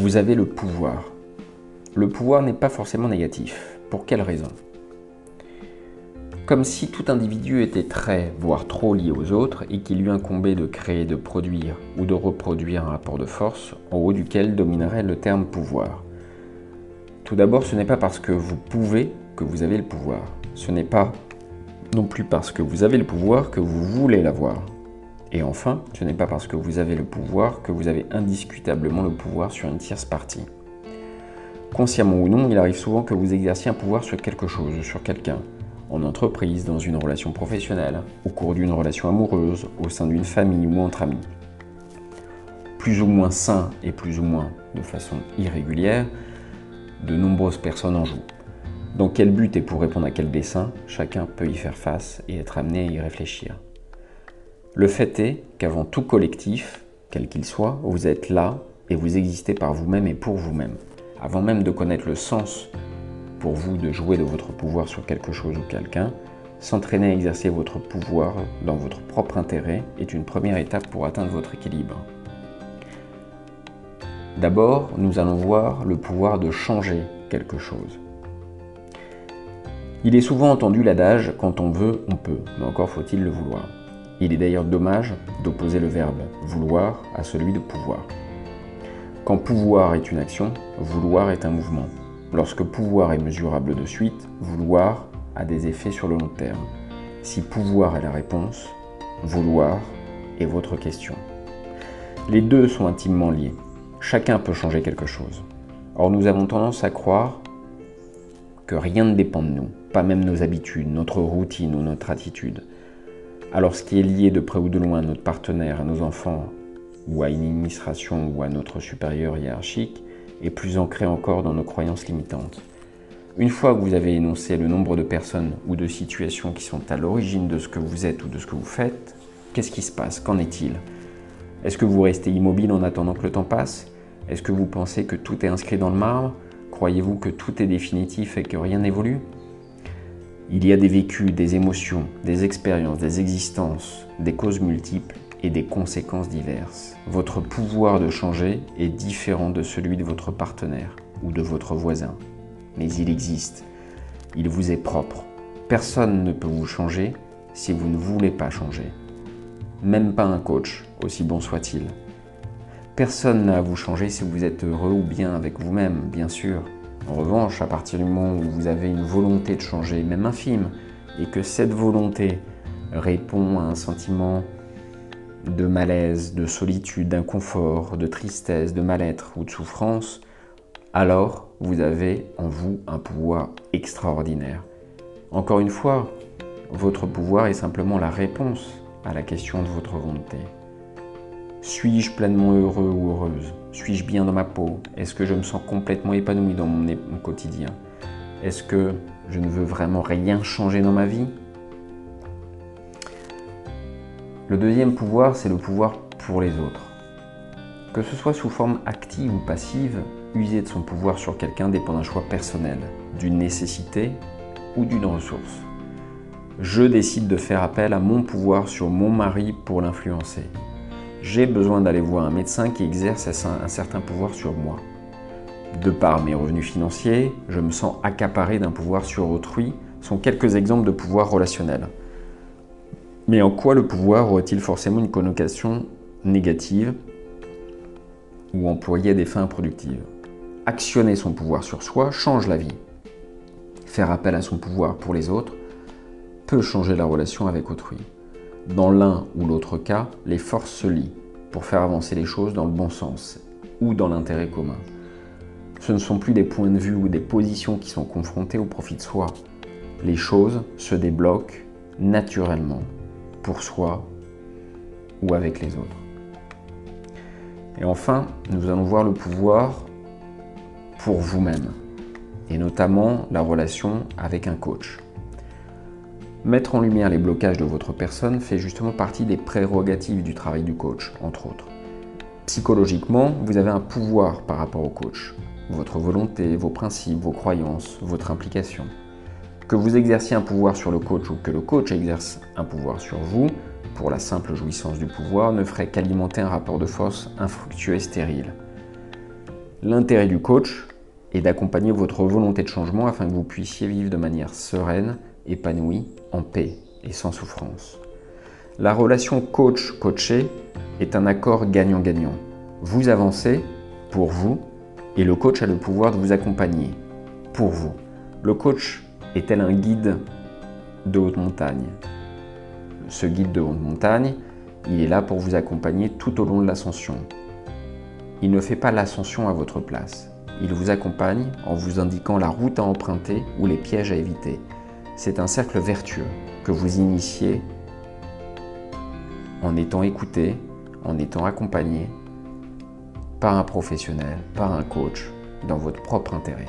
Vous avez le pouvoir. Le pouvoir n'est pas forcément négatif. Pour quelle raison? Comme si tout individu était très, voire trop lié aux autres et qu'il lui incombait de créer, de produire ou de reproduire un rapport de force en haut duquel dominerait le terme pouvoir. Tout d'abord, ce n'est pas parce que vous pouvez que vous avez le pouvoir. Ce n'est pas non plus parce que vous avez le pouvoir que vous voulez l'avoir. Et enfin, ce n'est pas parce que vous avez le pouvoir que vous avez indiscutablement le pouvoir sur une tierce partie. Consciemment ou non, il arrive souvent que vous exerciez un pouvoir sur quelque chose, sur quelqu'un, en entreprise, dans une relation professionnelle, au cours d'une relation amoureuse, au sein d'une famille ou entre amis. Plus ou moins sain et plus ou moins de façon irrégulière, de nombreuses personnes en jouent. Dans quel but et pour répondre à quel dessein, chacun peut y faire face et être amené à y réfléchir. Le fait est qu'avant tout collectif, quel qu'il soit, vous êtes là et vous existez par vous-même et pour vous-même. Avant même de connaître le sens pour vous de jouer de votre pouvoir sur quelque chose ou quelqu'un, s'entraîner à exercer votre pouvoir dans votre propre intérêt est une première étape pour atteindre votre équilibre. D'abord, nous allons voir le pouvoir de changer quelque chose. Il est souvent entendu l'adage « quand on veut, on peut », mais encore faut-il le vouloir. Il est d'ailleurs dommage d'opposer le verbe « vouloir » à celui de « pouvoir ». Quand pouvoir est une action, vouloir est un mouvement. Lorsque pouvoir est mesurable de suite, vouloir a des effets sur le long terme. Si pouvoir est la réponse, vouloir est votre question. Les deux sont intimement liés. Chacun peut changer quelque chose. Or, nous avons tendance à croire que rien ne dépend de nous, pas même nos habitudes, notre routine ou notre attitude. Alors, ce qui est lié de près ou de loin à notre partenaire, à nos enfants, ou à une administration ou à notre supérieur hiérarchique, est plus ancré encore dans nos croyances limitantes. Une fois que vous avez énoncé le nombre de personnes ou de situations qui sont à l'origine de ce que vous êtes ou de ce que vous faites, qu'est-ce qui se passe? Qu'en est-il? Est-ce que vous restez immobile en attendant que le temps passe? Est-ce que vous pensez que tout est inscrit dans le marbre? Croyez-vous que tout est définitif et que rien n'évolue? Il y a des vécus, des émotions, des expériences, des existences, des causes multiples et des conséquences diverses. Votre pouvoir de changer est différent de celui de votre partenaire ou de votre voisin. Mais il existe. Il vous est propre. Personne ne peut vous changer si vous ne voulez pas changer. Même pas un coach, aussi bon soit-il. Personne n'a à vous changer si vous êtes heureux ou bien avec vous-même, bien sûr. En revanche, à partir du moment où vous avez une volonté de changer, même infime, et que cette volonté répond à un sentiment de malaise, de solitude, d'inconfort, de tristesse, de mal-être ou de souffrance, alors vous avez en vous un pouvoir extraordinaire. Encore une fois, votre pouvoir est simplement la réponse à la question de votre volonté. Suis-je pleinement heureux ou heureuse? Suis-je bien dans ma peau? Est-ce que je me sens complètement épanoui dans mon quotidien? Est-ce que je ne veux vraiment rien changer dans ma vie? Le deuxième pouvoir, c'est le pouvoir pour les autres. Que ce soit sous forme active ou passive, user de son pouvoir sur quelqu'un dépend d'un choix personnel, d'une nécessité ou d'une ressource. Je décide de faire appel à mon pouvoir sur mon mari pour l'influencer. J'ai besoin d'aller voir un médecin qui exerce un certain pouvoir sur moi. De par mes revenus financiers, je me sens accaparé d'un pouvoir sur autrui, sont quelques exemples de pouvoir relationnel. Mais en quoi le pouvoir aurait-il forcément une connotation négative ou employé à des fins improductives? Actionner son pouvoir sur soi change la vie. Faire appel à son pouvoir pour les autres peut changer la relation avec autrui. Dans l'un ou l'autre cas, les forces se lient pour faire avancer les choses dans le bon sens ou dans l'intérêt commun. Ce ne sont plus des points de vue ou des positions qui sont confrontés au profit de soi. Les choses se débloquent naturellement pour soi ou avec les autres. Et enfin, nous allons voir le pouvoir pour vous-même, et notamment la relation avec un coach. Mettre en lumière les blocages de votre personne fait justement partie des prérogatives du travail du coach, entre autres. Psychologiquement, vous avez un pouvoir par rapport au coach. Votre volonté, vos principes, vos croyances, votre implication. Que vous exerciez un pouvoir sur le coach ou que le coach exerce un pouvoir sur vous, pour la simple jouissance du pouvoir, ne ferait qu'alimenter un rapport de force infructueux et stérile. L'intérêt du coach est d'accompagner votre volonté de changement afin que vous puissiez vivre de manière sereine, épanouie, en paix et sans souffrance. La relation coach-coaché est un accord gagnant-gagnant. Vous avancez pour vous et le coach a le pouvoir de vous accompagner pour vous. Le coach est tel un guide de haute montagne. Ce guide de haute montagne, il est là pour vous accompagner tout au long de l'ascension. Il ne fait pas l'ascension à votre place. Il vous accompagne en vous indiquant la route à emprunter ou les pièges à éviter. C'est un cercle vertueux que vous initiez en étant écouté, en étant accompagné par un professionnel, par un coach, dans votre propre intérêt.